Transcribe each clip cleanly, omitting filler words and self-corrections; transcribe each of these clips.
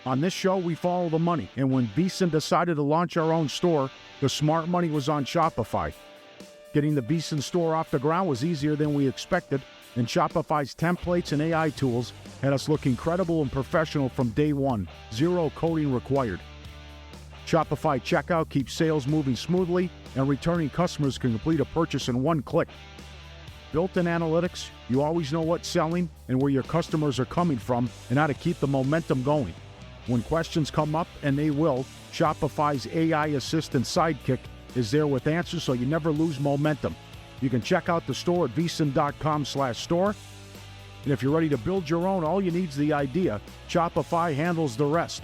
On this show, we follow the money, and when VSiN decided to launch our own store, the smart money was on Shopify. Getting the VSiN store off the ground was easier than we expected, and Shopify's templates and AI tools had us look incredible and professional from day one. Zero coding required. Shopify checkout keeps sales moving smoothly, and returning customers can complete a purchase in one click. Built-in analytics, you always know what's selling and where your customers are coming from and how to keep the momentum going. When questions come up, and they will, Shopify's AI assistant Sidekick is there with answers so you never lose momentum. You can check out the store at vsin.com/store. And if you're ready to build your own, all you need is the idea. Shopify handles the rest.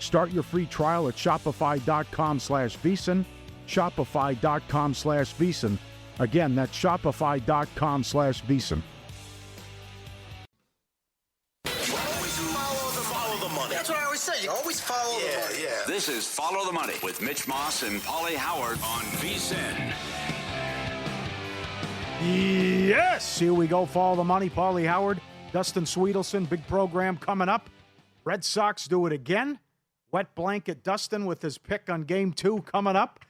Start your free trial at shopify.com/vsin. Shopify.com/vsin. Again, that's shopify.com/vsin. That's what I always say. You always follow the money. Yeah. This is Follow the Money with Mitch Moss and Paulie Howard on VSiN. Yes, here we go. Follow the money. Paulie Howard, Dustin Sweetelson. Big program coming up. Red Sox do it again. Wet blanket Dustin with his pick on Game 2 coming up.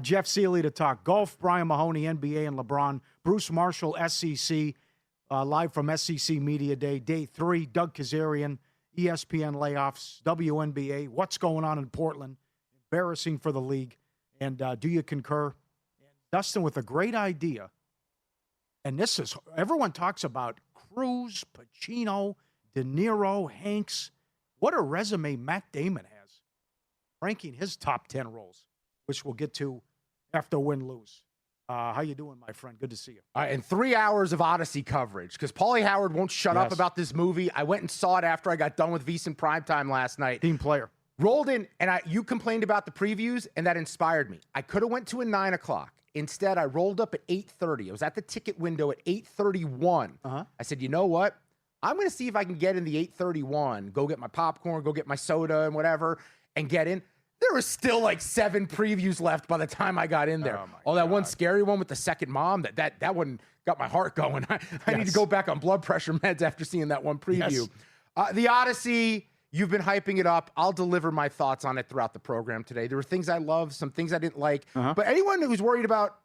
Jeff Seeley to talk golf. Brian Mahoney, NBA and LeBron. Bruce Marshall, SEC, live from SEC Media Day. Day 3, Doug Kazarian. ESPN layoffs, WNBA, what's going on in Portland, embarrassing for the league, and do you concur? And Dustin with a great idea, and this is, everyone talks about Cruz, Pacino, De Niro, Hanks. What a resume Matt Damon has, ranking his top 10 roles, which we'll get to after win-lose. How you doing, my friend? Good to see you. All right, and 3 hours of Odyssey coverage, because Paulie Howard won't shut up about this movie. I went and saw it after I got done with VSiN Primetime last night. Team player. Rolled in, and you complained about the previews, and that inspired me. I could have went to a 9 o'clock. Instead, I rolled up at 8:30. I was at the ticket window at 8:31. I said, you know what? I'm going to see if I can get in the 8:31, go get my popcorn, go get my soda and whatever, and get in. There was still like 7 previews left by the time I got in there. That one scary one with the second mom, that one got my heart going. I need to go back on blood pressure meds after seeing that one preview. The Odyssey, you've been hyping it up. I'll deliver my thoughts on it throughout the program today. There were things I loved, some things I didn't like. But anyone who's worried about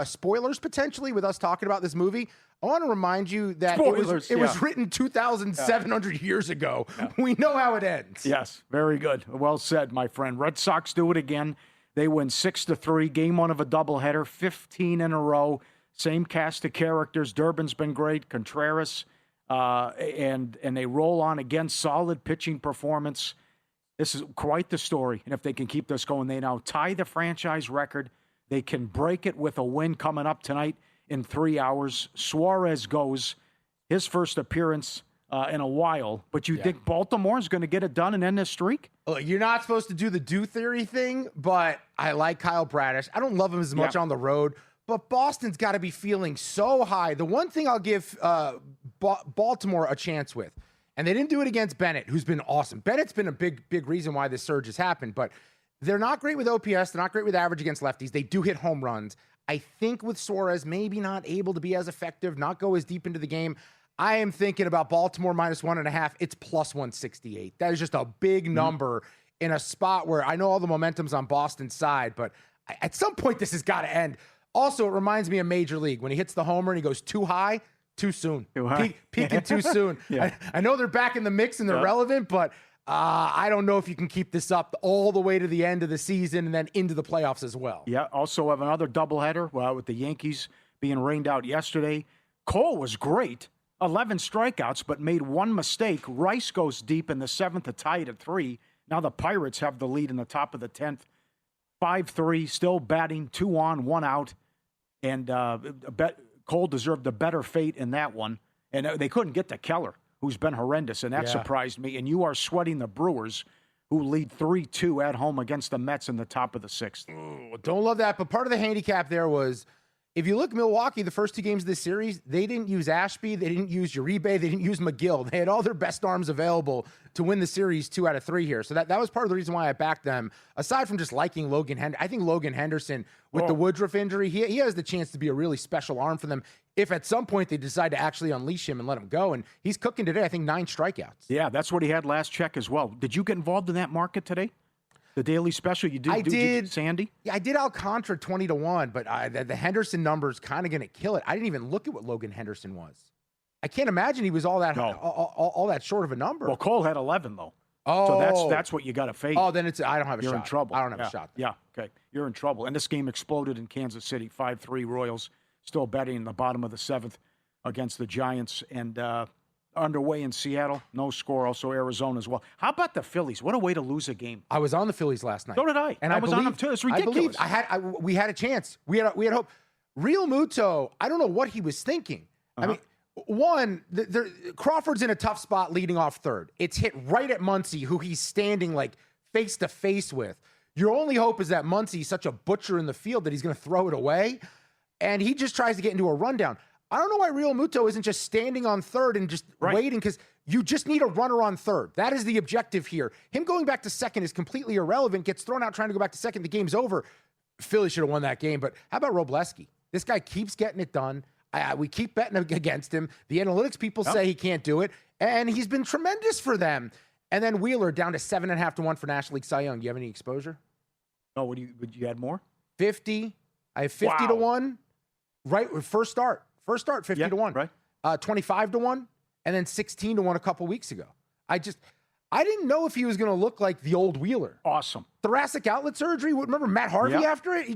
spoilers potentially with us talking about this movie, I want to remind you that it was written 2,700 years ago. We know how it ends. Yes, very good. Well said, my friend. Red Sox do it again. They win 6-3. Game 1 of a doubleheader, 15 in a row. Same cast of characters. Durbin's been great. Contreras, and they roll on again. Solid pitching performance. This is quite the story. And if they can keep this going, they now tie the franchise record. They can break it with a win coming up tonight in 3 hours. Suarez goes, his first appearance in a while. But you think Baltimore's going to get it done and end this streak? Look, you're not supposed to do the do theory thing, but I like Kyle Bradish. I don't love him as much on the road, but Boston's got to be feeling so high. The one thing I'll give Baltimore a chance with, and they didn't do it against Bennett, who's been awesome. Bennett's been a big reason why this surge has happened, but they're not great with OPS. They're not great with average against lefties. They do hit home runs. I think with Suarez, maybe not able to be as effective, not go as deep into the game. I am thinking about Baltimore -1.5. It's +168. That is just a big number in a spot where I know all the momentum's on Boston's side, but at some point this has got to end. Also, it reminds me of Major League. When he hits the homer and he goes too high, too soon. Peaking too soon. I know they're back in the mix and they're relevant, but I don't know if you can keep this up all the way to the end of the season and then into the playoffs as well. Yeah, also have another doubleheader with the Yankees being rained out yesterday. Cole was great, 11 strikeouts, but made one mistake. Rice goes deep in the 7th to tie it at 3. Now the Pirates have the lead in the top of the 10th. 5-3, still batting, 2 on, 1 out. And Cole deserved a better fate in that one. And they couldn't get to Keller, who's been horrendous, and that surprised me. And you are sweating the Brewers, who lead 3-2 at home against the Mets in the top of the 6th. Ooh, don't love that, but part of the handicap there was if you look Milwaukee, the first 2 games of this series, they didn't use Ashby, they didn't use Uribe, they didn't use McGill. They had all their best arms available to win the series 2 out of 3 here. So that was part of the reason why I backed them. Aside from just liking Logan Henderson, I think Logan Henderson, with the Woodruff injury, he has the chance to be a really special arm for them if at some point they decide to actually unleash him and let him go. And he's cooking today, I think 9 strikeouts. Yeah, that's what he had last check as well. Did you get involved in that market today? The daily special you did? I did. Sandy? Yeah, I did Alcantara 20-1, but the Henderson number is kind of going to kill it. I didn't even look at what Logan Henderson was. I can't imagine he was all that all that short of a number. Well, Cole had 11 though. Oh, so that's what you got to face. Oh, then I don't have a shot. You're in trouble. I don't have a shot. Yeah, okay. You're in trouble. And this game exploded in Kansas City, 5-3 Royals. Still betting in the bottom of the 7th against the Giants. And underway in Seattle, no score. Also Arizona as well. How about the Phillies? What a way to lose a game. I was on the Phillies last night. So did I. And I was on them too. It's ridiculous. We had a chance. We had hope. Real Muto, I don't know what he was thinking. I mean, one, Crawford's in a tough spot leading off third. It's hit right at Muncy, who he's standing like face to face with. Your only hope is that Muncy's such a butcher in the field that he's going to throw it away. And he just tries to get into a rundown. I don't know why Real Muto isn't just standing on third and just waiting, because you just need a runner on third. That is the objective here. Him going back to second is completely irrelevant. Gets thrown out trying to go back to second. The game's over. Philly should have won that game. But how about Robleski? This guy keeps getting it done. We keep betting against him. The analytics people say he can't do it. And he's been tremendous for them. And then Wheeler down to 7.5-1 for National League Cy Young. Do you have any exposure? No, would you add more? 50. I have 50-1. Right, first start 50-1, right? 25-1, and then 16-1 a couple weeks ago. I didn't know if he was going to look like the old Wheeler. Awesome. Thoracic outlet surgery. Remember Matt Harvey after it?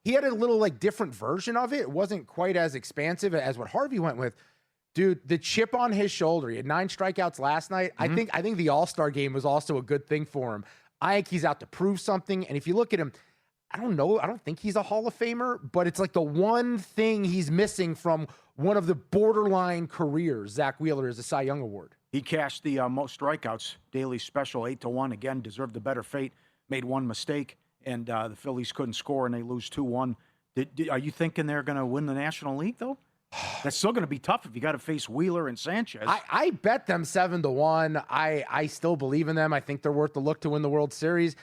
He had a little like different version of it. It wasn't quite as expansive as what Harvey went with. Dude, the chip on his shoulder. He had 9 strikeouts last night. I think the All-Star game was also a good thing for him. I think he's out to prove something. And if you look at him, I don't know. I don't think he's a Hall of Famer, but it's like the one thing he's missing from one of the borderline careers. Zach Wheeler is a Cy Young Award. He cashed the most strikeouts, daily special, 8-1. Again, deserved a better fate. Made one mistake, and the Phillies couldn't score, and they lose 2-1. Are you thinking they're going to win the National League, though? That's still going to be tough if you got to face Wheeler and Sanchez. I bet them 7-1. I still believe in them. I think they're worth the look to win the World Series.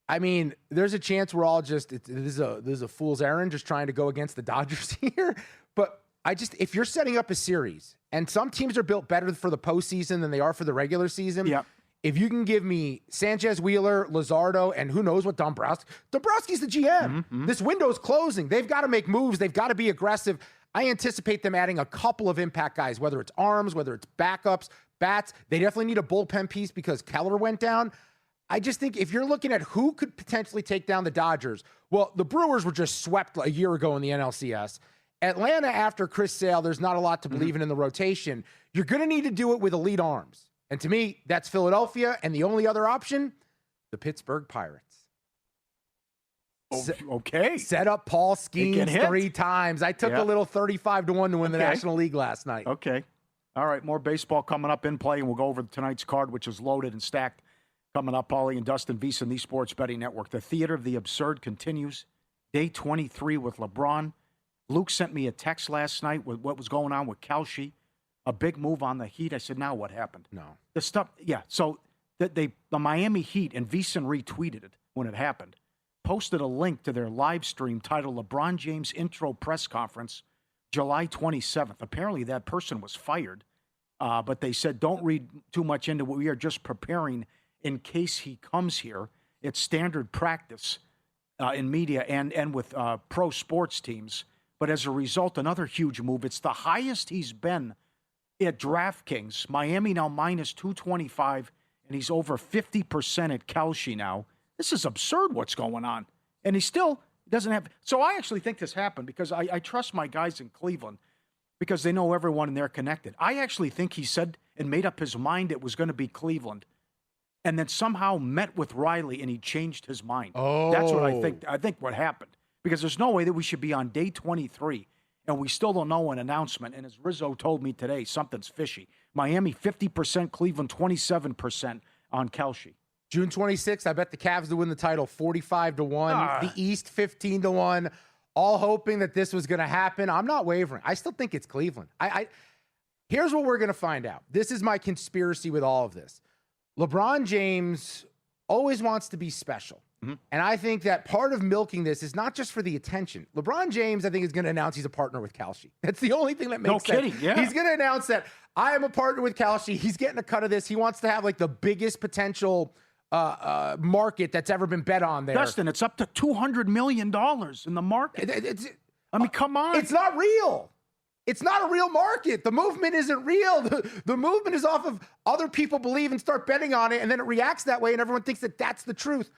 I mean, there's a chance we're all just this is a fool's errand, just trying to go against the Dodgers here. But if you're setting up a series, and some teams are built better for the postseason than they are for the regular season. Yep. If you can give me Sanchez, Wheeler, Luzardo, and who knows what Dombrowski's the GM. Mm-hmm. This window's closing. They've got to make moves. They've got to be aggressive. I anticipate them adding a couple of impact guys, whether it's arms, whether it's backups, bats. They definitely need a bullpen piece because Keller went down. I just think if you're looking at who could potentially take down the Dodgers, well, the Brewers were just swept a year ago in the NLCS. Atlanta, after Chris Sale, there's not a lot to believe in the rotation. You're going to need to do it with elite arms. And to me, that's Philadelphia. And the only other option, the Pittsburgh Pirates. Okay. Set up Paul Skeens 3 times. I took a little 35-1 to win the National League last night. Okay. All right, more baseball coming up in play, and we'll go over tonight's card, which is loaded and stacked. Coming up, Paulie and Dustin VSiN, the Sports Betting Network. The Theater of the Absurd continues. Day 23 with LeBron. Luke sent me a text last night with what was going on with Kalshi. A big move on the Heat. I said, now what happened? No. The stuff, so the Miami Heat, and VSiN retweeted it when it happened, posted a link to their live stream titled LeBron James Intro Press Conference, July 27th. Apparently that person was fired, but they said, don't read too much into what we are just preparing in case he comes here. It's standard practice in media and with pro sports teams. But as a result, another huge move. It's the highest he's been at DraftKings. Miami now minus 225, and he's over 50% at Kalshi now. This is absurd what's going on. And he still doesn't have. So I actually think this happened because I trust my guys in Cleveland because they know everyone and they're connected. I actually think he said and made up his mind it was going to be Cleveland. And then somehow met with Riley, and he changed his mind. Oh. That's what I think what happened. Because there's no way that we should be on day 23, and we still don't know an announcement. And as Rizzo told me today, something's fishy. Miami 50%, Cleveland 27% on Kalshi. June 26th, I bet the Cavs to win the title 45-1. The East 15-1. all hoping that this was going to happen. I'm not wavering. I still think it's Cleveland. Here's what we're going to find out. This is my conspiracy with all of this. LeBron James always wants to be special. And I think that part of milking this is not just for the attention. LeBron James, I think, is going to announce he's a partner with Kalshi. That's the only thing that makes sense. No kidding, yeah. He's going to announce that I am a partner with Kalshi. He's getting a cut of this. He wants to have like the biggest potential market that's ever been bet on there. Dustin, it's up to $200 million in the market. I mean, come on. It's not real. It's not a real market. The movement isn't real. The movement is off of other people believe and start betting on it, and then it reacts that way, and everyone thinks that that's the truth.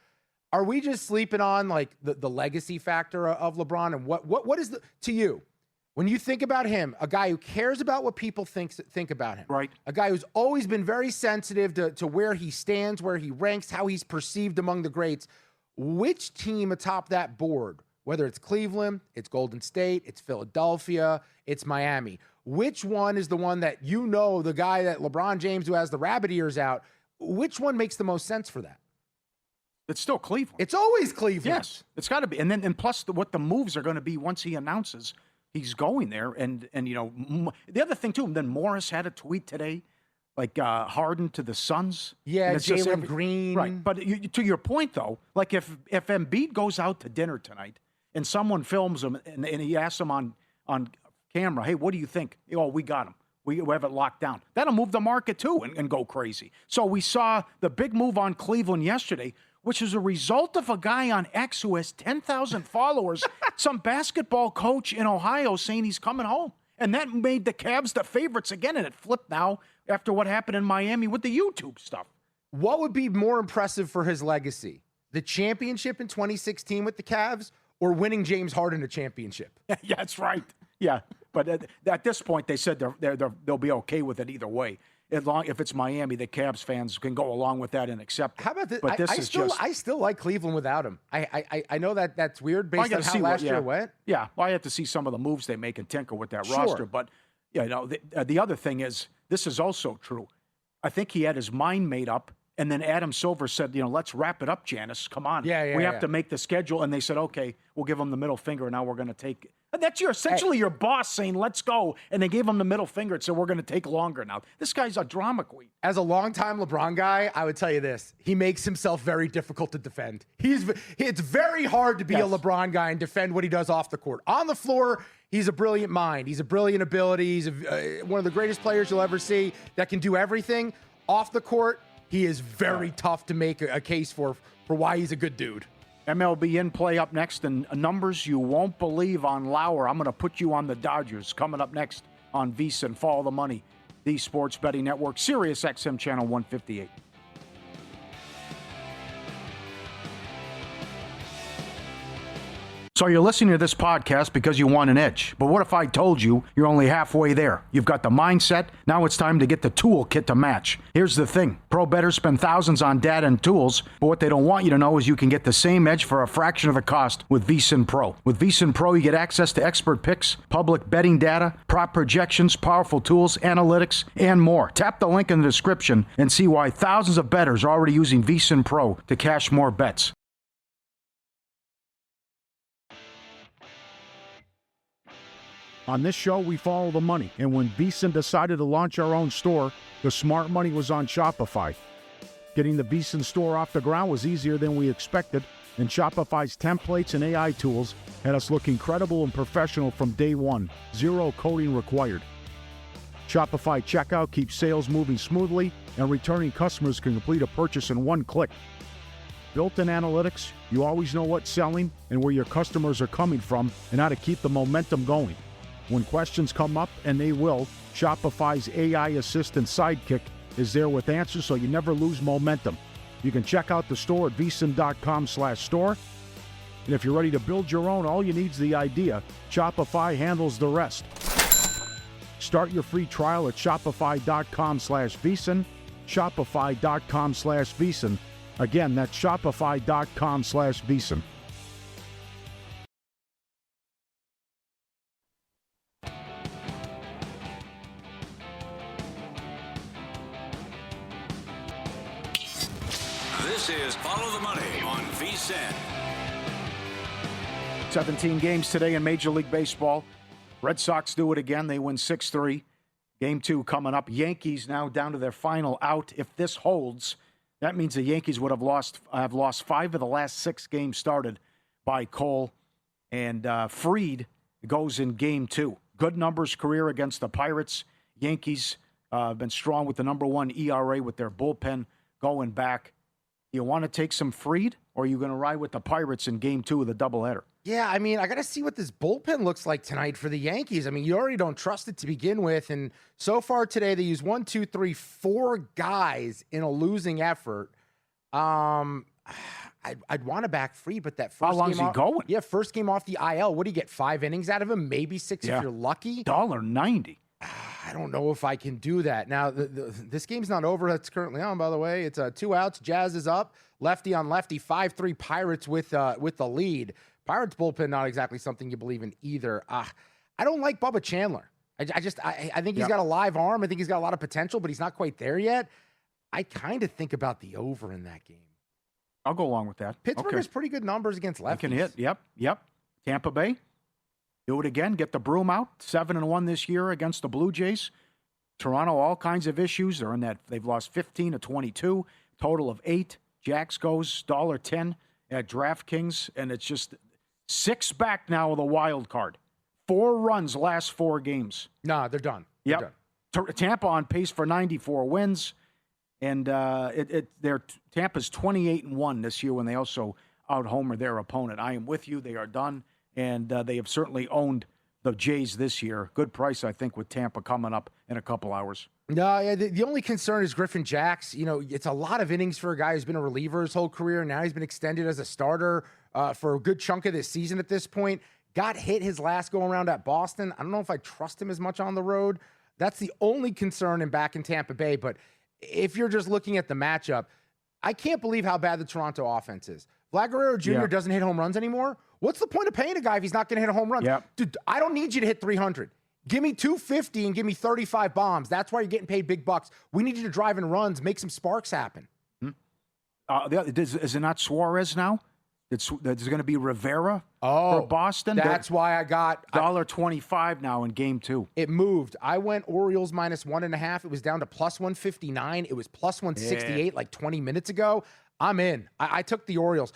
Are we just sleeping on like the legacy factor of LeBron? And what is to you when you think about him, a guy who cares about what people think about him, right? A guy who's always been very sensitive to where he stands, where he ranks, how he's perceived among the greats. Which team atop that board, whether it's Cleveland, it's Golden State, it's Philadelphia, it's Miami, which one is the one that the guy that LeBron James who has the rabbit ears out, which one makes the most sense for that? It's still Cleveland. It's always Cleveland. Yes, it's got to be. And plus what the moves are going to be once he announces he's going there. And the other thing too, then Morris had a tweet today, like Harden to the Suns. Yeah, Jalen Green. Right. But to your point though, like if Embiid goes out to dinner tonight and someone films him and he asks him on camera, hey, what do you think? Oh, we got him. We have it locked down. That'll move the market too and go crazy. So we saw the big move on Cleveland yesterday, which is a result of a guy on X who has 10,000 followers, some basketball coach in Ohio saying he's coming home. And that made the Cavs the favorites again, and it flipped now after what happened in Miami with the YouTube stuff. What would be more impressive for his legacy? The championship in 2016 with the Cavs or winning James Harden a championship? Yeah, that's right. Yeah, but at this point, they said they'll be okay with it either way. If it's Miami, the Cavs fans can go along with that and accept it. How about this? But I still like Cleveland without him. I know that's weird based on how last year went. Yeah, well, I have to see some of the moves they make and tinker with that roster. But the other thing is, this is also true. I think he had his mind made up, and then Adam Silver said, let's wrap it up, Janice. Come on. We have to make the schedule. And they said, okay, we'll give him the middle finger, and now we're going to take – that's essentially your boss saying, let's go. And they gave him the middle finger and said, we're going to take longer now. This guy's a drama queen. As a longtime LeBron guy, I would tell you this. He makes himself very difficult to defend. It's very hard to be a LeBron guy and defend what he does off the court. On the floor, he's a brilliant mind. He's a brilliant ability. He's one of the greatest players you'll ever see that can do everything. Off the court, he is very tough to make a case for why he's a good dude. MLB in play up next, and numbers you won't believe on Lauer. I'm going to put you on the Dodgers coming up next on VSiN. Follow the money, the Sports Betting Network, Sirius XM Channel 158. So you're listening to this podcast because you want an edge. But what if I told you you're only halfway there? You've got the mindset. Now it's time to get the toolkit to match. Here's the thing. Pro bettors spend thousands on data and tools, but what they don't want you to know is you can get the same edge for a fraction of the cost with VSiN Pro. With VSiN Pro, you get access to expert picks, public betting data, prop projections, powerful tools, analytics, and more. Tap the link in the description and see why thousands of bettors are already using VSiN Pro to cash more bets. On this show, we follow the money, and when VSiN decided to launch our own store, the smart money was on Shopify. Getting the VSiN store off the ground was easier than we expected, and Shopify's templates and AI tools had us look incredible and professional from day one. Zero coding required. Shopify checkout keeps sales moving smoothly, and returning customers can complete a purchase in one click. Built-in analytics, you always know what's selling and where your customers are coming from and how to keep the momentum going. When questions come up, and they will, Shopify's AI assistant Sidekick is there with answers so you never lose momentum. You can check out the store at vsin.com/store. And if you're ready to build your own, all you need is the idea. Shopify handles the rest. Start your free trial at shopify.com/vsin. Shopify.com/vsin. Again, that's shopify.com/vsin. This is Follow the Money on VSiN. 17 games today in Major League Baseball. Red Sox do it again. They win 6-3. Game 2 coming up. Yankees now down to their final out. If this holds, that means the Yankees would have lost 5 of the last 6 games started by Cole. And Fried goes in Game 2. Good numbers career against the Pirates. Yankees have been strong with the number 1 ERA with their bullpen going back. You want to take some Fried, or are you going to ride with the Pirates in Game 2 of the doubleheader? Yeah, I mean, I got to see what this bullpen looks like tonight for the Yankees. I mean, you already don't trust it to begin with. And so far today, they use 4 guys in a losing effort. I'd want to back Fried, but that first How long game is he going? Yeah, first game off the IL. What do you get? 5 innings out of him? Maybe 6 if you're lucky. $1.90. I don't know if I can do that. Now, this game's not over. That's currently on, by the way. It's 2 outs. Jazz is up. Lefty on lefty. 5-3 Pirates with the lead. Pirates bullpen, not exactly something you believe in either. I don't like Bubba Chandler. I think he's got a live arm. I think he's got a lot of potential, but he's not quite there yet. I kind of think about the over in that game. I'll go along with that. Pittsburgh has pretty good numbers against lefties. Can hit. Yep. Tampa Bay, do it again. Get the broom out. 7-1 this year against the Blue Jays. Toronto, all kinds of issues. They're in that. They've lost 15 of 22, total of 8. Jax goes $1.10 at DraftKings, and it's just 6 back now with a wild card. 4 runs last 4 games. Nah, they're done. Yep. Tampa on pace for 94 wins. And Tampa's 28-1 this year when they also out-homer their opponent. I am with you. They are done, and they have certainly owned the Jays this year. Good price, I think, with Tampa coming up in a couple hours. No, yeah, the only concern is Griffin Jax. You know, it's a lot of innings for a guy who's been a reliever his whole career. Now he's been extended as a starter for a good chunk of this season at this point. Got hit his last go-around at Boston. I don't know if I trust him as much on the road. That's the only concern back in Tampa Bay, but if you're just looking at the matchup, I can't believe how bad the Toronto offense is. Vlad Guerrero Jr. doesn't hit home runs anymore. What's the point of paying a guy if he's not going to hit a home run? Dude, I don't need you to hit 300. Give me 250 and give me 35 bombs. That's why you're getting paid big bucks. We need you to drive in runs, make some sparks happen. Is it not Suarez now? There's going to be Rivera for Boston. That's why I got $1.25 now in Game 2. It moved. I went Orioles -1.5. It was down to +159. It was +168 like 20 minutes ago. I'm in. I took the Orioles.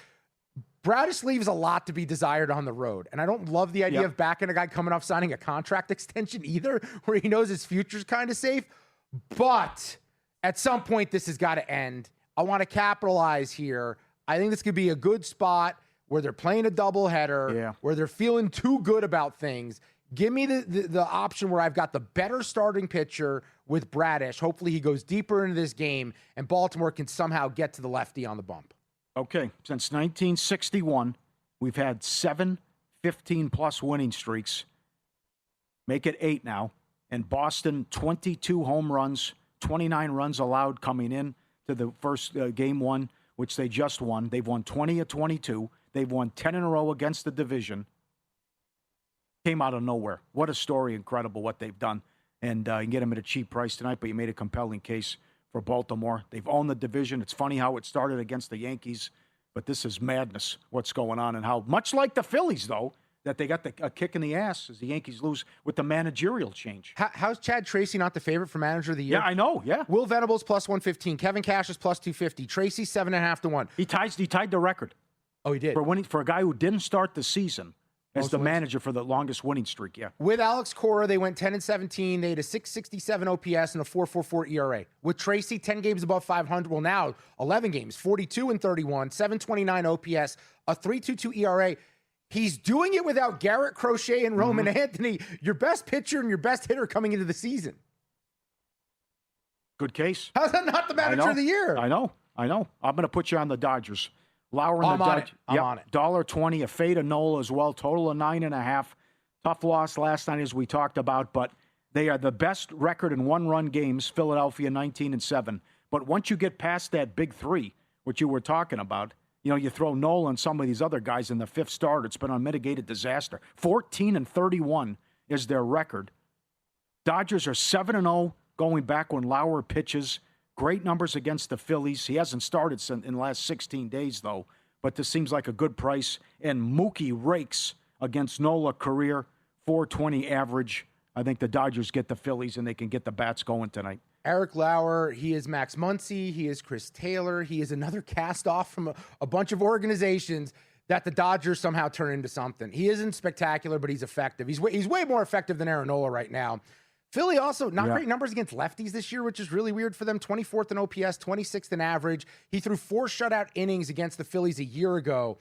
Bradis leaves a lot to be desired on the road, and I don't love the idea of backing a guy coming off signing a contract extension either, where he knows his future's kind of safe. But at some point, this has got to end. I want to capitalize here. I think this could be a good spot where they're playing a doubleheader, where they're feeling too good about things. Give me the option where I've got the better starting pitcher with Bradish. Hopefully he goes deeper into this game, and Baltimore can somehow get to the lefty on the bump. Okay, since 1961, we've had 7 15-plus winning streaks. Make it 8 now. And Boston, 22 home runs, 29 runs allowed coming in to the first Game 1, which they just won. They've won 20 of 22. They've won 10 in a row against the division. Came out of nowhere. What a story. Incredible what they've done. And you can get them at a cheap price tonight, but you made a compelling case for Baltimore. They've owned the division. It's funny how it started against the Yankees, but this is madness, what's going on, and how, much like the Phillies, though, that they got a kick in the ass as the Yankees lose with the managerial change. How's Chad Tracy not the favorite for manager of the year? Yeah, I know, yeah. Will Venables +115. Kevin Cash is +250. Tracy 7.5 to 1. He tied the record. Oh, he did? For a guy who didn't start the season as the manager for the longest winning streak, yeah. With Alex Cora, they went 10-17. They had a 667 OPS and a 4.44 ERA. With Tracy, 10 games above 500. Well, now 11 games, 42-31, 729 OPS, a 3.22 ERA. He's doing it without Garrett Crochet and Roman Anthony, your best pitcher and your best hitter coming into the season. Good case. How's that not the manager of the year? I know. I'm going to put you on the Dodgers. Lauer and the Dodgers. I'm on it. $1.20, a fade of Nola as well. Total of 9.5. Tough loss last night, as we talked about, but they are the best record in one-run games. Philadelphia 19-7. But once you get past that big 3, which you were talking about, you throw Nola and some of these other guys in the 5th start. It's been unmitigated disaster. 14-31 is their record. Dodgers are 7-0 going back when Lauer pitches. Great numbers against the Phillies. He hasn't started in the last 16 days, though. But this seems like a good price. And Mookie rakes against Nola. Career 420 average. I think the Dodgers get the Phillies, and they can get the bats going tonight. Eric Lauer, he is Max Muncy, he is Chris Taylor, he is another cast off from a bunch of organizations that the Dodgers somehow turn into something. He isn't spectacular, but he's effective. He's way more effective than Aaron Nola right now. Philly also not great numbers against lefties this year, which is really weird for them. 24th in OPS, 26th in average. He threw 4 shutout innings against the Phillies a year ago.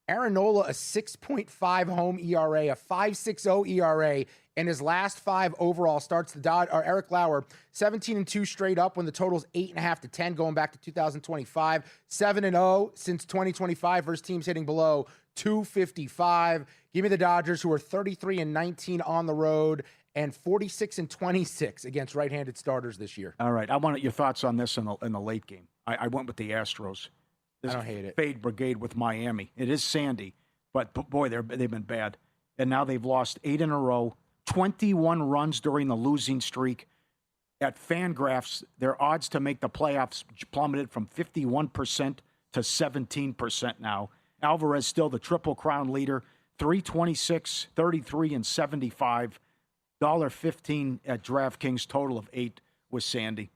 Aaron Nola, a 6.5 home ERA, a 5.60 ERA, and his last 5 overall starts. Eric Lauer, 17-2 straight up when the total's 8.5 to 10 going back to 2025. 7-0 since 2025 versus teams hitting below 255. Give me the Dodgers, who are 33-19 on the road and 46-26 against right-handed starters this year. All right, I wanted your thoughts on this in the late game. I went with the Astros. I don't hate it. Fade brigade with Miami. It is sandy, but boy, they've been bad. And now they've lost 8 in a row, 21 runs during the losing streak. At Fangraphs, their odds to make the playoffs plummeted from 51% to 17% now. Alvarez still the Triple Crown leader, 326, 33, and 75. $1.15 at DraftKings, total of 8 with Sandy.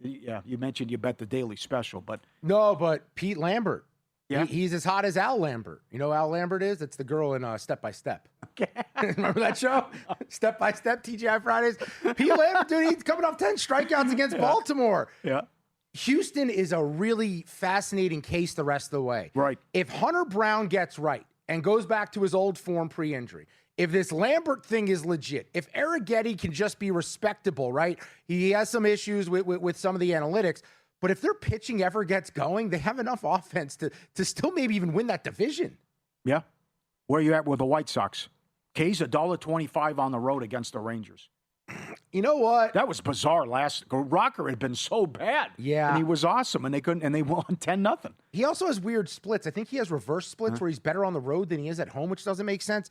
Yeah, you mentioned you bet the daily special, but no, but Pete Lambert, yeah, he's as hot as Al Lambert. You know who Al Lambert is? It's the girl in Step by Step. Okay. Remember that show? Step by Step, TGI Fridays. Pete Lambert, dude, he's coming off 10 strikeouts against Baltimore. Yeah. Houston is a really fascinating case the rest of the way. Right. If Hunter Brown gets right and goes back to his old form pre-injury, if this Lambert thing is legit, if Arrighetti can just be respectable, right? He has some issues with some of the analytics, but if their pitching ever gets going, they have enough offense to still maybe even win that division. Yeah. Where are you at with the White Sox? K's $1.25 on the road against the Rangers. You know what? That was bizarre. Rocker had been so bad. Yeah. And he was awesome, and they won 10-0. He also has weird splits. I think he has reverse splits where he's better on the road than he is at home, which doesn't make sense.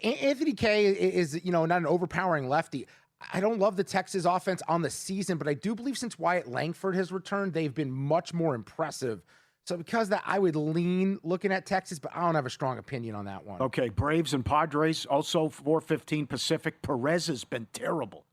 Anthony Kay is, not an overpowering lefty. I don't love the Texas offense on the season, but I do believe since Wyatt Langford has returned, they've been much more impressive. So because of that, I would lean looking at Texas, but I don't have a strong opinion on that one. Okay, Braves and Padres, also 4:15 Pacific. Perez has been terrible.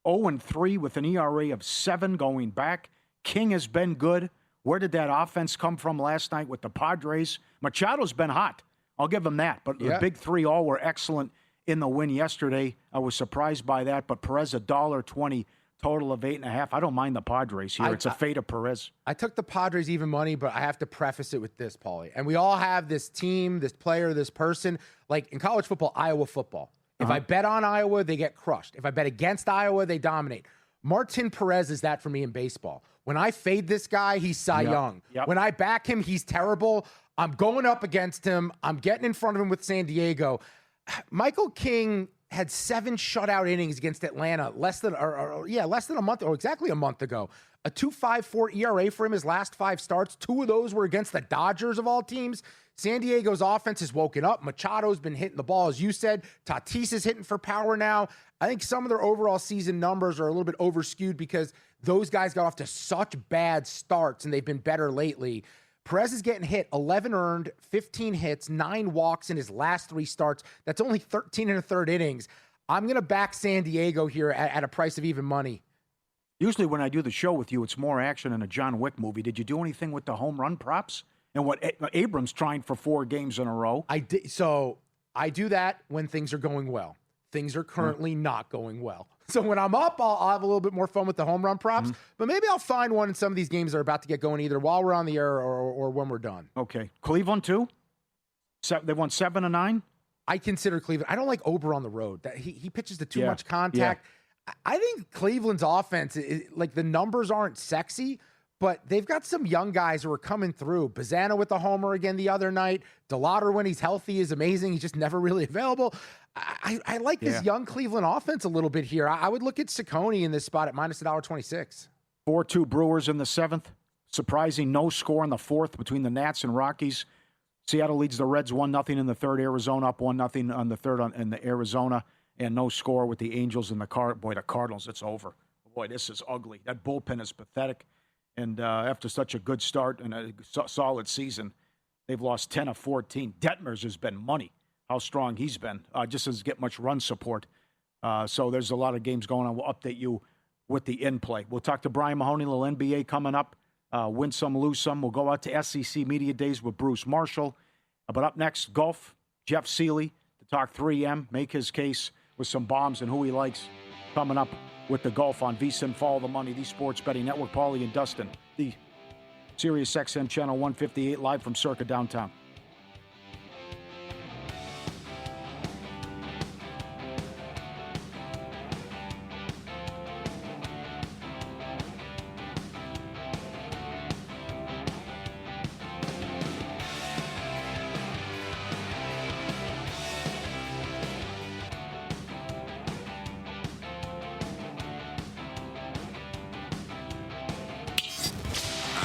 0-3 with an ERA of 7 going back. King has been good. Where did that offense come from last night with the Padres? Machado's been hot. I'll give them that. But the big 3 all were excellent in the win yesterday. I was surprised by that. But Perez, $1.20, total of 8.5. I don't mind the Padres here. It's a fate of Perez. I took the Padres even money, but I have to preface it with this, Paulie. And we all have this team, this player, this person. Like in college football, Iowa football. If I bet on Iowa, they get crushed. If I bet against Iowa, they dominate. Martin Perez is that for me in baseball. When I fade this guy, he's Cy Young. Yep. When I back him, he's terrible. I'm going up against him. I'm getting in front of him with San Diego. Michael King had 7 shutout innings against Atlanta less than a month, or exactly a month ago. A 2.54 ERA for him his last 5 starts. 2 of those were against the Dodgers of all teams. San Diego's offense has woken up. Machado's been hitting the ball, as you said. Tatis is hitting for power now. I think some of their overall season numbers are a little bit overskewed because those guys got off to such bad starts and they've been better lately. Perez is getting hit, 11 earned, 15 hits, 9 walks in his last 3 starts. That's only 13 1/3 innings. I'm going to back San Diego here at a price of even money. Usually when I do the show with you, it's more action than a John Wick movie. Did you do anything with the home run props? And what Abrams trying for 4 games in a row? I did. So I do that when things are going well. Things are currently not going well. So when I'm up, I'll have a little bit more fun with the home run props. But maybe I'll find one in some of these games that are about to get going either while we're on the air or when we're done. Okay. Cleveland, too? They won 7-9? I consider Cleveland. I don't like Ober on the road. That he pitches to too much contact. Yeah. I think Cleveland's offense, like the numbers aren't sexy, but they've got some young guys who are coming through. Bazzana with the homer again the other night. DeLauder, when he's healthy, is amazing. He's just never really available. I like this young Cleveland offense a little bit here. I would look at Ciccone in this spot at minus $1.26. 4-2 Brewers in the 7th. Surprising no score in the 4th between the Nats and Rockies. Seattle leads the Reds 1-0 in the 3rd. Arizona up 1-0 on the 3rd in the Arizona. And no score with the Angels and the Cardinals. It's over. Boy, this is ugly. That bullpen is pathetic. And after such a good start and a solid season, They've lost 10 of 14. Detmers has been money, how strong he's been. Just doesn't get much run support. So there's a lot of games going on. We'll update you with the in-play. We'll talk to Brian Mahoney, a little NBA coming up. Win some, lose some. We'll go out to SEC Media Days with Bruce Marshall. But up next, golf, Jeff Seeley to talk 3M, make his case with some bombs and who he likes coming up with the golf on VSiN. Follow the money, the Sports Betting Network. Paulie and Dustin, the Sirius XM Channel 158, live from Circa downtown.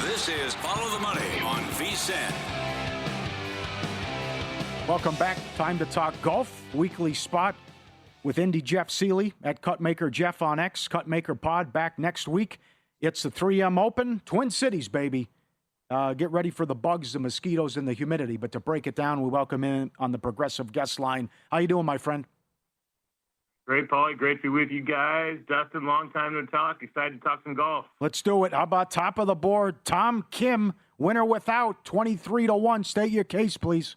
This is Follow the Money on VSiN. Welcome back. Time to talk golf. Weekly spot with Indy Jeff Seeley at Cutmaker Jeff on X. Cutmaker Pod back next week. It's the 3M Open. Twin Cities, baby. Get ready for the bugs, the mosquitoes, and the humidity. But to break it down, we welcome in on the Progressive guest line. How you doing, my friend? Great, Paulie. Great to be with you guys. Dustin, long time to talk. Excited to talk some golf. Let's do it. How about top of the board? Tom Kim, winner without, 23-1. State your case, please.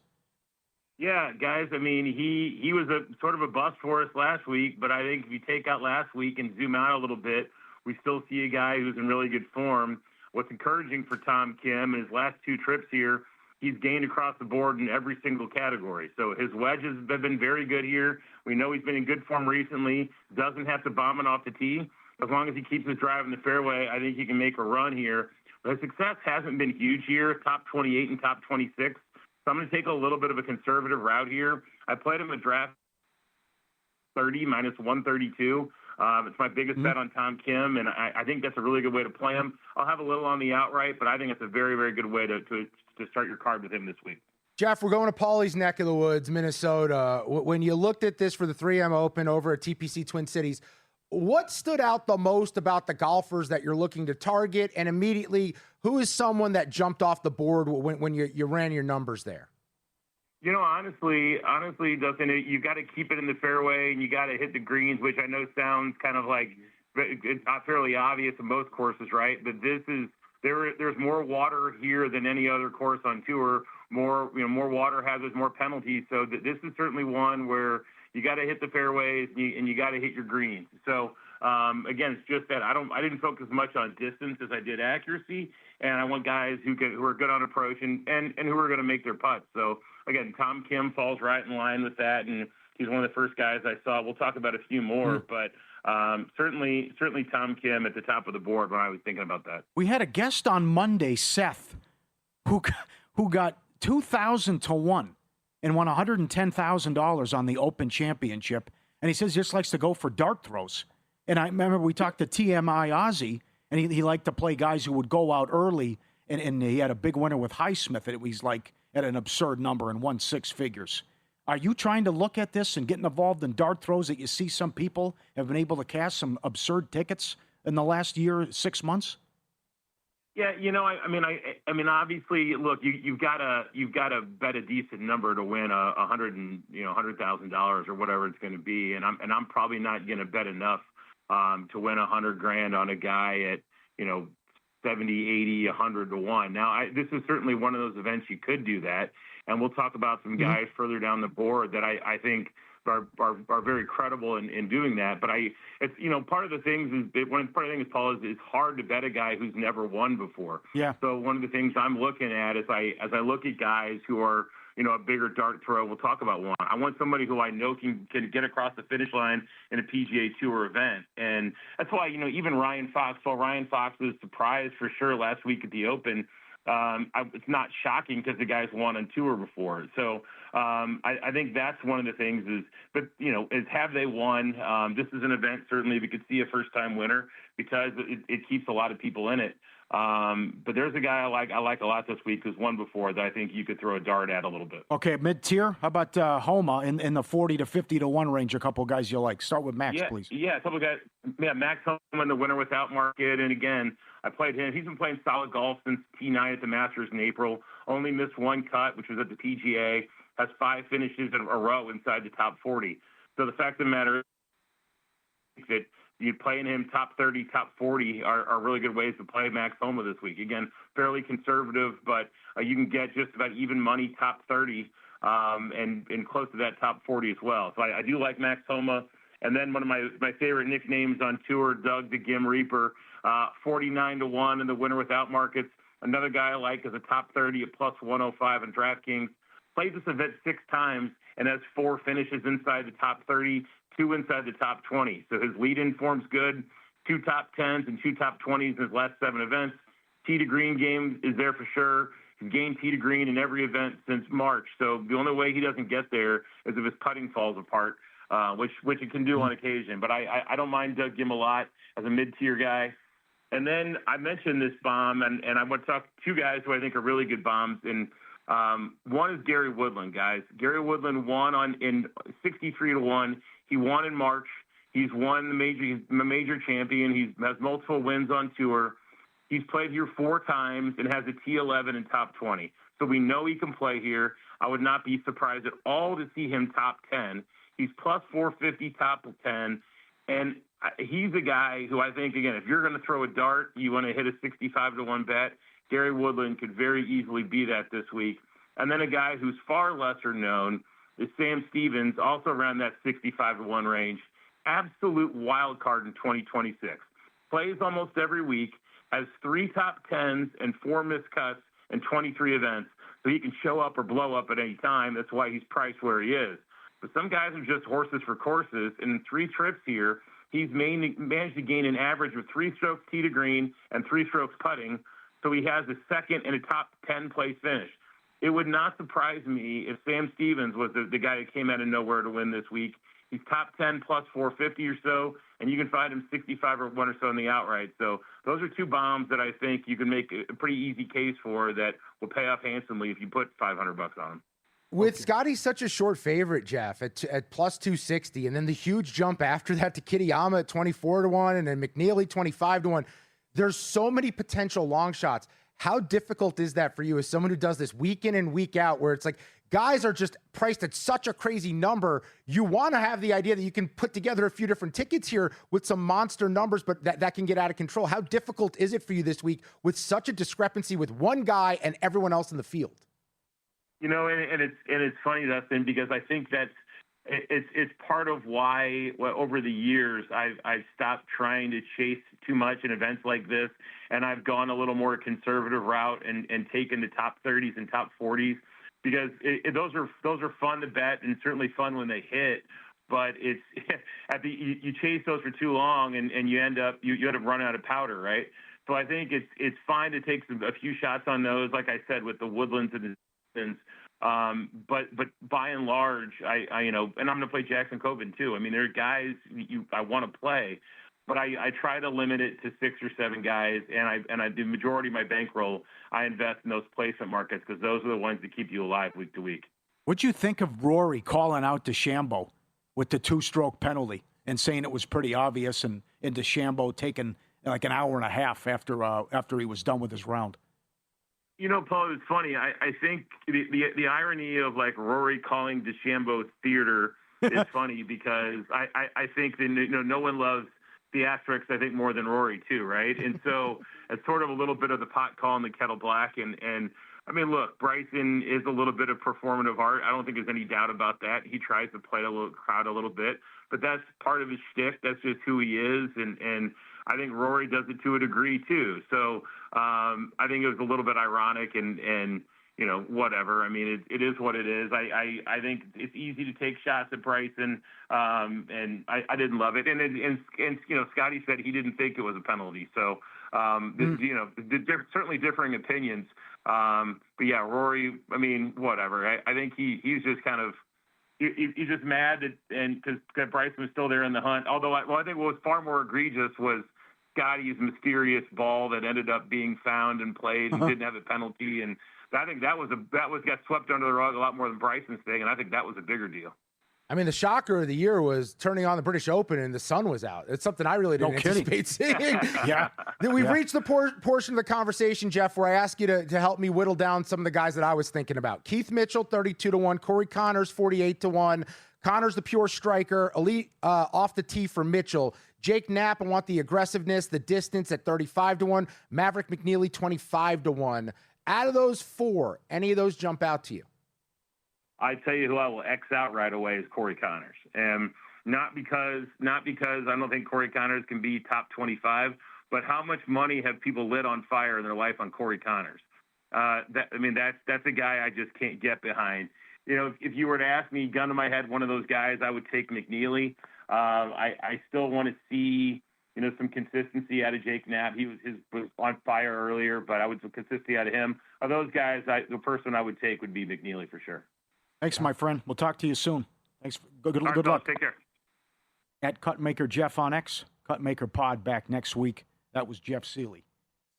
Yeah, guys, I mean, he was a sort of a bust for us last week, but I think if you take out last week and zoom out a little bit, we still see a guy who's in really good form. What's encouraging for Tom Kim in his last two trips here, he's gained across the board in every single category. So his wedges have been very good here. We know he's been in good form recently. Doesn't have to bomb it off the tee. As long as he keeps his drive in the fairway, I think he can make a run here. But his success hasn't been huge here, top 28 and top 26. So I'm going to take a little bit of a conservative route here. I played him a draft 30 minus 132. It's my biggest bet on Tom Kim, and I think that's a really good way to play him. I'll have a little on the outright, but I think it's a very, very good way to start your card with him this week. Jeff, we're going to Paulie's neck of the woods, Minnesota. When you looked at this for the 3M Open over at TPC Twin Cities, what stood out the most about the golfers that you're looking to target? And immediately, who is someone that jumped off the board when you ran your numbers there? You know, honestly, Dustin, you got to keep it in the fairway and you got to hit the greens, which I know sounds kind of like it's not fairly obvious in most courses, right? But there's more water here than any other course on tour. More water hazards, more penalties. So this is certainly one where you got to hit the fairways and you got to hit your greens. So again, it's just that I didn't focus much on distance as I did accuracy, and I want guys who are good on approach and who are going to make their putts. So again, Tom Kim falls right in line with that, and he's one of the first guys I saw. We'll talk about a few more, but certainly Tom Kim at the top of the board when I was thinking about that. We had a guest on Monday, Seth, who got 2,000-1 and won $110,000 on the Open Championship, and he says he just likes to go for dart throws. And I remember we talked to TMI Ozzy, and he liked to play guys who would go out early, and he had a big winner with Highsmith, and it was like at an absurd number and won six figures. Are you trying to look at this and getting involved in dart throws that you see some people have been able to cash some absurd tickets in the last year, 6 months? Yeah, I mean, obviously, look, you've got to bet a decent number to win $100,000 or whatever it's going to be, and I'm probably not going to bet enough to win $100,000 on a guy at 70, 80, 100-1. Now, this is certainly one of those events you could do that, and we'll talk about some guys further down the board that I think are very credible in doing that. But part of the things Paul, is it's hard to bet a guy who's never won before. Yeah. So one of the things I'm looking at as I look at guys who are a bigger dart throw, we'll talk about one. I want somebody who I know can get across the finish line in a PGA Tour event. And that's why, even Ryan Fox, while Ryan Fox was surprised for sure last week at the Open, it's not shocking because the guy's won on tour before. So I think that's one of the things is have they won? This is an event, certainly, we could see a first-time winner because it keeps a lot of people in it. But there's a guy I like a lot this week who's won before that I think you could throw a dart at a little bit. Okay, mid-tier. How about Homa in the 40 to 50 to 1 range? A couple of guys you like. Start with Max, please. Yeah, a couple of guys. Yeah, Max Homa, the winner without market. And again, I played him. He's been playing solid golf since T9 at the Masters in April. Only missed one cut, which was at the PGA. Has 5 finishes in a row inside the top 40. So the fact of the matter is that you playing him top 30, top 40 are really good ways to play Max Homa this week. Again, fairly conservative, but you can get just about even money top 30 and close to that top 40 as well. So I do like Max Homa. And then one of my favorite nicknames on tour, Doug the Gim Reaper, 49 to 1 in the winner without markets. Another guy I like is a top 30 at plus 105 in DraftKings. Played this event 6 times and has 4 finishes inside the top 30, 2 inside the top 20. So his lead-in form's good, 2 top 10s and 2 top 20s in his last 7 events. Tee to green game is there for sure. He's gained tee to green in every event since March. So the only way he doesn't get there is if his putting falls apart, which it can do on occasion. But I don't mind Doug Gim a lot as a mid-tier guy. And then I mentioned this bomb, and I want to talk to 2 guys who I think are really good bombs. And one is Gary Woodland, guys. Gary Woodland won in 63 to 1. He won in March. He's won he's a major champion. He has multiple wins on tour. He's played here 4 times and has a T11 in top 20. So we know he can play here. I would not be surprised at all to see him top 10. He's plus 450 top 10. And he's a guy who I think, again, if you're going to throw a dart, you want to hit a 65 to 1 bet. Gary Woodland could very easily be that this week. And then a guy who's far lesser known is Sam Stevens, also around that 65 to 1 range. Absolute wild card in 2026. Plays almost every week, has 3 top 10s and 4 missed cuts in 23 events. So he can show up or blow up at any time. That's why he's priced where he is. But some guys are just horses for courses. And in 3 trips here, he's managed to gain an average of 3 strokes tee to green and 3 strokes putting. So he has a second and a top 10 place finish. It would not surprise me if Sam Stevens was the guy that came out of nowhere to win this week. He's top 10 plus 450 or so, and you can find him 65 or 1 or so in the outright. So those are 2 bombs that I think you can make a pretty easy case for that will pay off handsomely if you put $500 on them. With Scotty such a short favorite, Jeff, at plus 260, and then the huge jump after that to Kitayama at 24 to 1, and then McNeely 25 to 1. There's so many potential long shots. How difficult is that for you as someone who does this week in and week out, where it's like guys are just priced at such a crazy number? You want to have the idea that you can put together a few different tickets here with some monster numbers, but that can get out of control. How difficult is it for you this week with such a discrepancy with one guy and everyone else in the field? You know, and it's funny, Dustin, because I think that's it's part of why over the years I've stopped trying to chase too much in events like this, and I've gone a little more conservative route and taken the top 30s and top 40s because those are fun to bet and certainly fun when they hit. But it's you chase those for too long and you end up running out of powder, right? So I think it's fine to take a few shots on those, like I said, with the Woodlands and the but by and large, I and I'm going to play Jackson Coben too. I mean, there are guys I want to play, but I try to limit it to 6 or 7 guys, and I the majority of my bankroll I invest in those placement markets because those are the ones that keep you alive week to week. What'd you think of Rory calling out DeChambeau with the 2-stroke penalty and saying it was pretty obvious, and DeChambeau taking like an hour and a half after he was done with his round? You know, Paul, it's funny. I think the irony of like Rory calling DeChambeau theater is funny because I think that no one loves theatrics, I think, more than Rory too, right? And so it's sort of a little bit of the pot calling the kettle black. And I mean, look, Bryson is a little bit of performative art. I don't think there's any doubt about that. He tries to play the crowd a little bit, but that's part of his shtick. That's just who he is. And I think Rory does it to a degree too. So I think it was a little bit ironic and whatever. I mean, it is what it is. I think it's easy to take shots at Bryson, and I didn't love it. And Scotty said he didn't think it was a penalty. So Certainly differing opinions. But yeah, Rory, I mean, whatever. I think he's just kind of, he's just mad because Bryson was still there in the hunt. Although I think what was far more egregious was Scotty's mysterious ball that ended up being found and played and didn't have a penalty. And I think that got swept under the rug a lot more than Bryson's thing. And I think that was a bigger deal. I mean, the shocker of the year was turning on the British Open and the sun was out. It's something I really didn't anticipate seeing. Yeah. We've reached the portion of the conversation, Jeff, where I ask you to help me whittle down some of the guys that I was thinking about. Keith Mitchell, 32-1. Corey Connors, 48-1. Connors, the pure striker. Elite off the tee for Mitchell. Jake Knapp, I want the aggressiveness, the distance at 35-1. Maverick McNeely, 25-1. Out of those four, any of those jump out to you? I tell you who I will X out right away is Corey Connors, and not because I don't think Corey Connors can be top 25, but how much money have people lit on fire in their life on Corey Connors? That's a guy I just can't get behind. If you were to ask me, gun to my head, one of those guys, I would take McNeely. I still want to see some consistency out of Jake Knapp. He was on fire earlier, but I would some consistency out of him. Of those guys, the person I would take would be McNeely for sure. Thanks, my friend. We'll talk to you soon. Thanks. Good luck. Take care. At Cutmaker Jeff on X, Cutmaker Pod back next week. That was Jeff Seeley.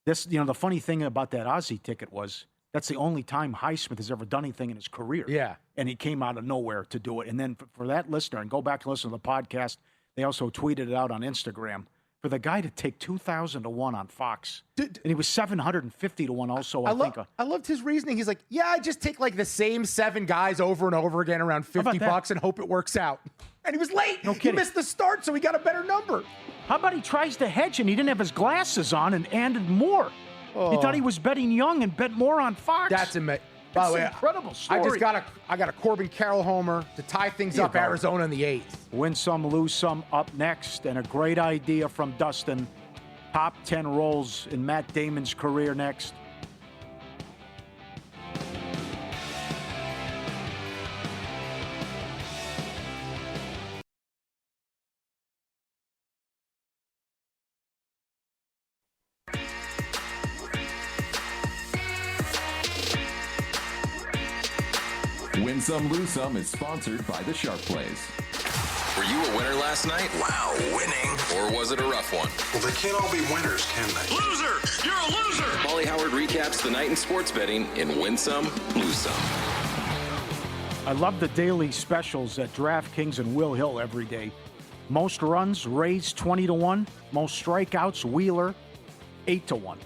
The funny thing about that Aussie ticket was that's the only time Highsmith has ever done anything in his career. Yeah. And he came out of nowhere to do it. And then for that listener, and go back and listen to the podcast, they also tweeted it out on Instagram. For the guy to take 2,000-1 on Fox, and he was 750-1 also. I loved his reasoning. He's like, I just take like the same 7 guys over and over again around $50 and hope it works out. And he was late. No kidding. He missed the start, so he got a better number. How about he tries to hedge and he didn't have his glasses on and added more? He thought he was betting young and bet more on Fox. That's amazing. By the way, incredible story. I got a Corbin Carroll homer to tie things up. Arizona in the 8th. Win some, lose some up next, and a great idea from Dustin. Top 10 roles in Matt Damon's career next. Win Some, Lose Some is sponsored by the Sharp Plays. Were you a winner last night? Wow, winning. Or was it a rough one? Well, they can't all be winners, can they? Loser! You're a loser! Paulie Howard recaps the night in sports betting in Win Some, Lose Some. I love the daily specials at DraftKings and Will Hill every day. Most runs, Rays 20-1. Most strikeouts, Wheeler 8-1.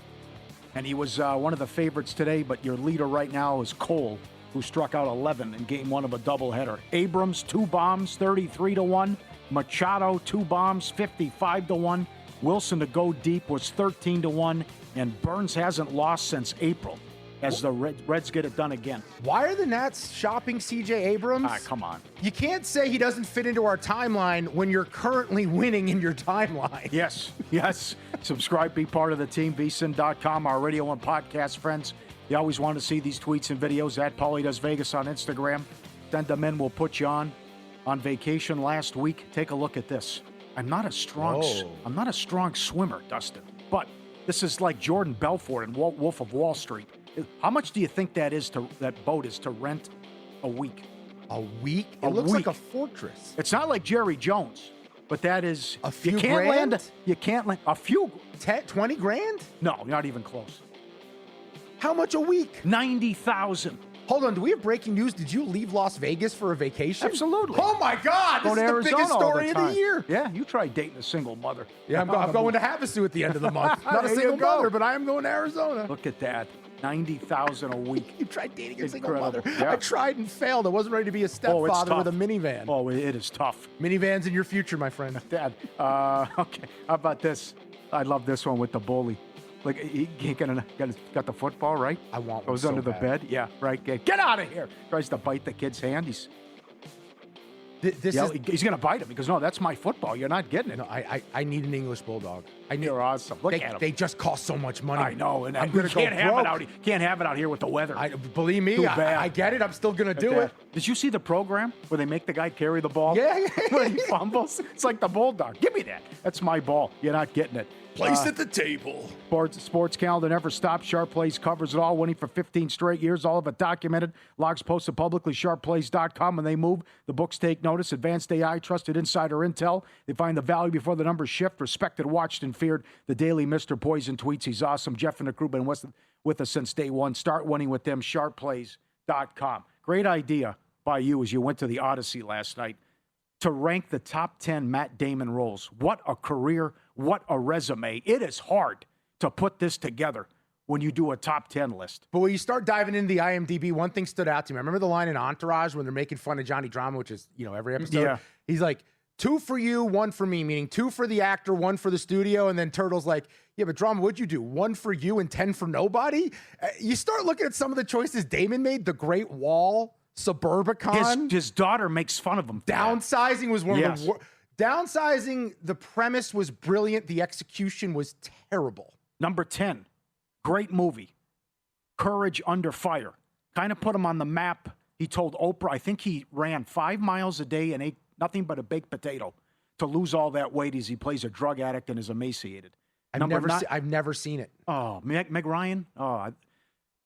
And he was one of the favorites today, but your leader right now is Cole, who struck out 11 in game 1 of a doubleheader. Abrams, 2 bombs, 33-1. Machado, 2 bombs, 55-1. Wilson to go deep was 13-1. And Burns hasn't lost since April as the Reds get it done again. Why are the Nats shopping C.J. Abrams? Come on. You can't say he doesn't fit into our timeline when you're currently winning in your timeline. Yes. Subscribe, be part of the team, vsin.com, our radio and podcast friends. You always want to see these tweets and videos at Paulie Does Vegas on Instagram. Send them in. We'll put you on vacation last week. Take a look at this. I'm not a strong swimmer, Dustin, but this is like Jordan Belfort and Wolf of Wall Street. How much do you think that boat is to rent a week? A week? It looks like a fortress. It's not like Jerry Jones, but that is a few you can't grand? Land you can't land a few 20 grand? No, not even close. How much a week? 90,000. Hold on, do we have breaking news? Did you leave Las Vegas for a vacation? Absolutely. Oh my God, this is the biggest story of the year. Yeah, you try dating a single mother. Yeah, I'm going to Havasu at the end of the month. Not a single mother, but I am going to Arizona. Look at that. 90,000 a week. You tried dating a single mother. Yeah. I tried and failed. I wasn't ready to be a stepfather with a minivan. Oh, it is tough. Minivans in your future, my friend. Dad. Okay. How about this? I love this one with the bully. Like, he got the football, right? I want one. Goes so under the bad. bed. Yeah, right. Get out of here. Tries to bite the kid's hand. He's going to bite him because, no, that's my football. You're not getting it. No, I need an English bulldog. You're awesome. Look at him. They just cost so much money. I know, and I'm we going to go broke. Can't have it out here with the weather. Believe me, I get it. I'm still going to do it. Did you see the program where they make the guy carry the ball? Yeah. When he fumbles? It's like the bulldog. Give me that. That's my ball. You're not getting it. Place at the table. Sports calendar never stops. Sharp Plays covers it all, winning for 15 straight years. All of it documented. Logs posted publicly. SharpPlays.com. When they move, the books take notice. Advanced AI, trusted insider intel. They find the value before the numbers shift. Respected, watched, and feared. The daily Mr. Poison tweets. He's awesome. Jeff and the crew been with us since day one. Start winning with them. SharpPlays.com. Great idea by you as you went to the Odyssey last night to rank the top 10 Matt Damon roles. What a career. What a resume. It is hard to put this together when you do a top 10 list. But when you start diving into the IMDb, one thing stood out to me. I remember the line in Entourage when they're making fun of Johnny Drama, which is, every episode. Yeah. He's like, 2 for you, 1 for me, meaning 2 for the actor, 1 for the studio. And then Turtle's like, yeah, but Drama, what'd you do? 1 for you and 10 for nobody? You start looking at some of the choices Damon made, The Great Wall, Suburbicon. His daughter makes fun of him. Downsizing was one Yes. of the Downsizing, the premise was brilliant. The execution was terrible. Number 10, great movie, Courage Under Fire. Kind of put him on the map. He told Oprah, I think he ran 5 miles a day and ate nothing but a baked potato to lose all that weight as he plays a drug addict and is emaciated. I've never seen it. Oh, Meg Ryan.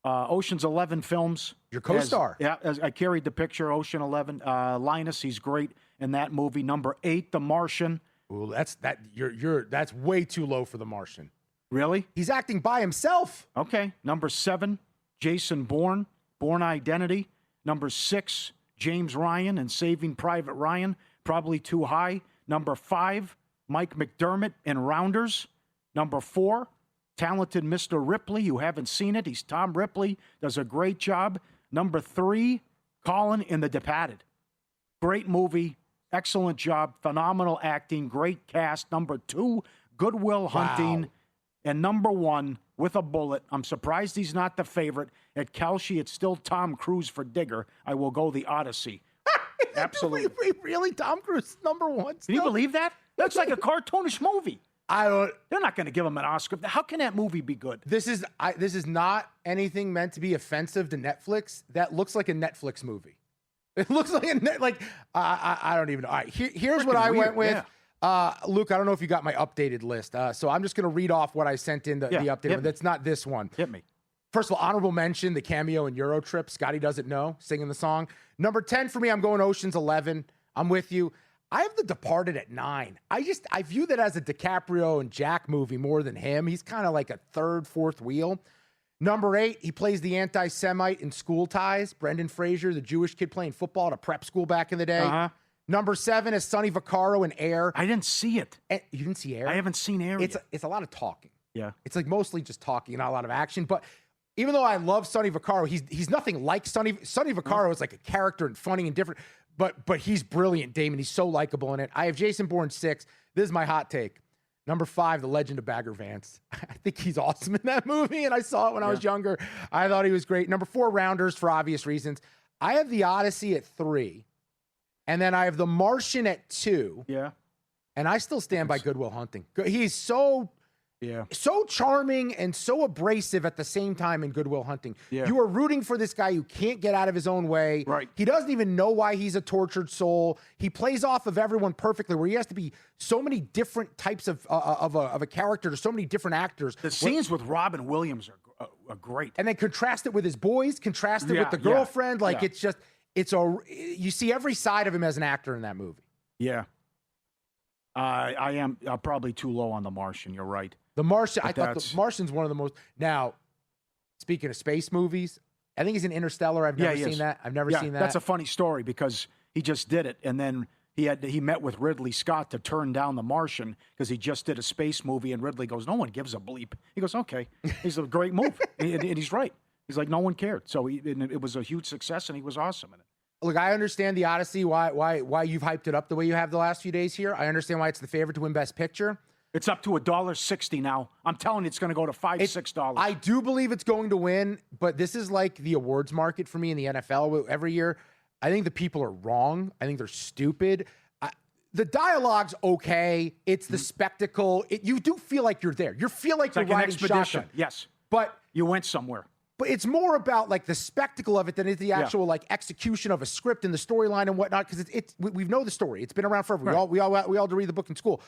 Ocean's 11 films. Your co-star. As I carried the picture, Ocean 11. Linus, he's great in that movie. Number 8, The Martian. Ooh, that's way too low for The Martian. Really? He's acting by himself. Okay. Number 7, Jason Bourne, Bourne Identity. Number 6, James Ryan and Saving Private Ryan, probably too high. Number 5, Mike McDermott in Rounders. Number 4, talented Mr. Ripley. You haven't seen it. He's Tom Ripley. Does a great job. Number 3, Colin in The Departed. Great movie. Excellent job. Phenomenal acting. Great cast. Number 2, Good Will Hunting. Wow. And number 1, with a bullet. I'm surprised he's not the favorite. At Kalshi, it's still Tom Cruise for Digger. I will go The Odyssey. Absolutely. Wait, really? Tom Cruise, number 1 still? Can you believe that? That's like a cartoonish movie. They're not going to give him an Oscar. How can that movie be good? This is not anything meant to be offensive to Netflix. That looks like a Netflix movie. It looks like I don't even know. All right, here's what I went with. Yeah. Luke, I don't know if you got my updated list. So I'm just going to read off what I sent in the updated one. That's not this one. Hit me. First of all, honorable mention, the cameo in Euro Trip. Scotty Doesn't Know, singing the song. Number 10 for me, I'm going Ocean's 11. I'm with you. I have The Departed at 9. I view that as a DiCaprio and Jack movie more than him. He's kind of like a third, fourth wheel. Number 8, he plays the anti-Semite in School Ties. Brendan Fraser, the Jewish kid playing football at a prep school back in the day. Uh-huh. Number 7 is Sonny Vaccaro in Air. I didn't see it. You didn't see Air? I haven't seen Air yet. It's a lot of talking. Yeah. It's like mostly just talking, not a lot of action. But even though I love Sonny Vaccaro, he's nothing like Sonny Vaccaro is like a character and funny and different. But he's brilliant, Damon. He's so likable in it. I have Jason Bourne 6. This is my hot take. Number 5, The Legend of Bagger Vance. I think he's awesome in that movie, and I saw it when I was younger. I thought he was great. Number 4, Rounders, for obvious reasons. I have The Odyssey at 3, and then I have The Martian at 2. Yeah. And I still stand by Good Will Hunting. He's so charming and so abrasive at the same time in Good Will Hunting. Yeah. You are rooting for this guy who can't get out of his own way. Right. He doesn't even know why he's a tortured soul. He plays off of everyone perfectly, where he has to be so many different types of a character to so many different actors. The scenes with Robin Williams are great. And then contrast it with his boys, contrast it with the girlfriend. You see every side of him as an actor in that movie. Yeah. I am probably too low on The Martian. You're right. The Martian, I thought The Martian's one of the most. Now, speaking of space movies, I think he's in Interstellar. I've never seen that. I've never seen that. That's a funny story because he just did it, and then he met with Ridley Scott to turn down The Martian because he just did a space movie, and Ridley goes, "No one gives a bleep." He goes, "Okay, he's a great move," and he's right. He's like, no one cared. So it was a huge success, and he was awesome in it. Look, I understand The Odyssey, why you've hyped it up the way you have the last few days here. I understand why it's the favorite to win Best Picture. It's up to $1.60 now. I'm telling you, it's going to go to $5-6. I do believe it's going to win, but this is like the awards market for me in the NFL every year. I think the people are wrong. I think they're stupid. The dialogue's okay. It's the spectacle. You do feel like you're there. You feel like you're like riding an expedition. shotgun. Yes, but you went somewhere. But it's more about like the spectacle of it than it's the actual like execution of a script and the storyline and whatnot. Because we know the story. It's been around forever. Right. We all had to read the book in school.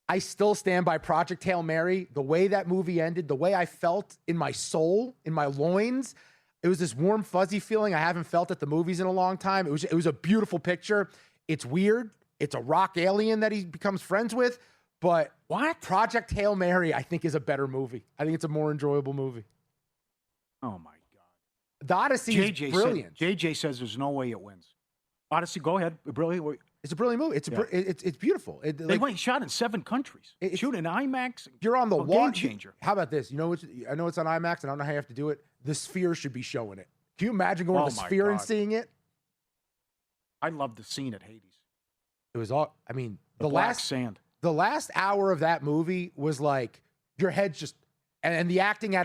I still stand by Project Hail Mary. The way that movie ended, the way I felt in my soul, in my loins, it was this warm, fuzzy feeling I haven't felt at the movies in a long time. It was a beautiful picture. It's weird. It's a rock alien that he becomes friends with. But what? Project Hail Mary, I think, is a better movie. I think it's a more enjoyable movie. Oh, my God. The Odyssey is brilliant. JJ says there's no way it wins. Odyssey, go ahead. Brilliant. It's a brilliant movie. It's beautiful. They went shot in 7 countries. Shoot in IMAX. You're on the wall. Game changer. How about this? I know it's on IMAX, and I don't know how you have to do it. The Sphere should be showing it. Can you imagine going to the Sphere and seeing it? I loved the scene at Hades. It was all. I mean, the black sand. The last hour of that movie was like your head's just, and the acting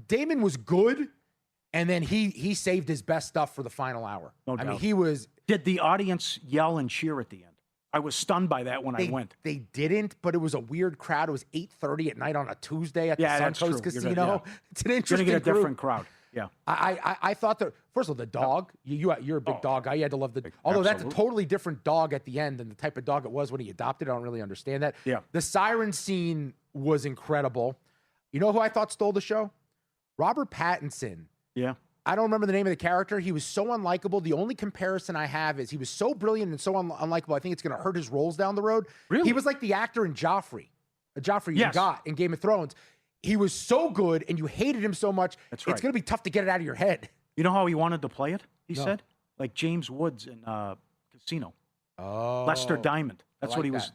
Damon was good, and then he saved his best stuff for the final hour. No doubt. I mean, he was. Did the audience yell and cheer at the end? I was stunned by that when I went. They didn't, but it was a weird crowd. It was 8:30 at night on a Tuesday at the Suncoast Casino. It's an interesting You're gonna get a group. different crowd. Yeah. I thought that, first of all, the dog, you're a big dog guy. You had to love although that's a totally different dog at the end than the type of dog it was when he adopted. I don't really understand that. Yeah. The siren scene was incredible. You know who I thought stole the show? Robert Pattinson. Yeah. I don't remember the name of the character. He was so unlikable. The only comparison I have is he was so brilliant and so unlikable. I think it's going to hurt his roles down the road. Really? He was like the actor in Joffrey you got in Game of Thrones. He was so good, and you hated him so much. That's right. It's going to be tough to get it out of your head. You know how he wanted to play it? He said, like James Woods in Casino. Oh, Lester Diamond. That's like what he was.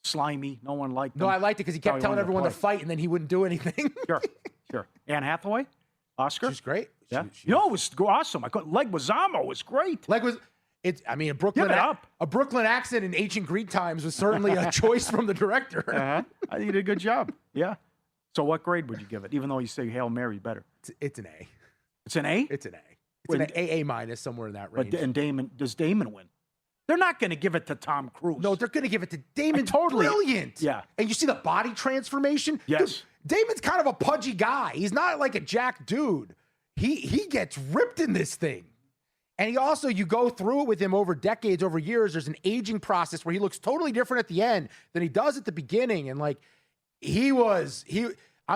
Slimy. No one liked him. No, I liked it because he kept telling everyone to play. fight, and then he wouldn't do anything. Sure. Anne Hathaway, Oscar. She's great. Yeah. It was awesome. Leguizamo was great. A Brooklyn accent in ancient Greek times was certainly a choice from the director. I think he did a good job. Yeah. So what grade would you give it, even though you say Hail Mary better? It's an A. It's an A? It's an A. It's an AA minus, somewhere in that range. But does Damon win? They're not going to give it to Tom Cruise. No, they're going to give it to Damon. Totally. Brilliant. Yeah. And you see the body transformation? Yes. Dude, Damon's kind of a pudgy guy. He's not like a jack dude. He gets ripped in this thing. And you go through it with him over decades, over years. There's an aging process where he looks totally different at the end than he does at the beginning. And I'm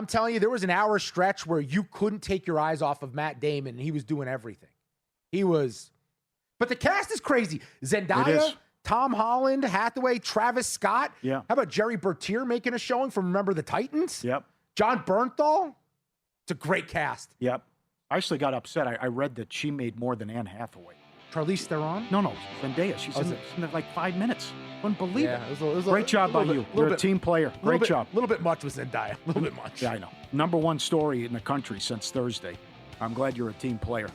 telling you, there was an hour stretch where you couldn't take your eyes off of Matt Damon, and he was doing everything. But the cast is crazy. Zendaya, Tom Holland, Hathaway, Travis Scott. Yeah. How about Jerry Bertier making a showing from Remember the Titans? Yep. John Bernthal. It's a great cast. Yep. I actually got upset. I read that she made more than Anne Hathaway. Charlize Theron? No. Zendaya. She's in like 5 minutes. Couldn't believe it. It was Great job by you. You're a team player. Great job. A little bit much with Zendaya. A little bit much. Yeah, I know. Number 1 story in the country since Thursday. I'm glad you're a team player.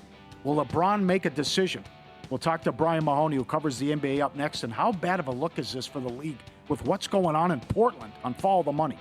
Will LeBron make a decision? We'll talk to Brian Mahoney, who covers the NBA, up next. And how bad of a look is this for the league with what's going on in Portland on Follow the Money?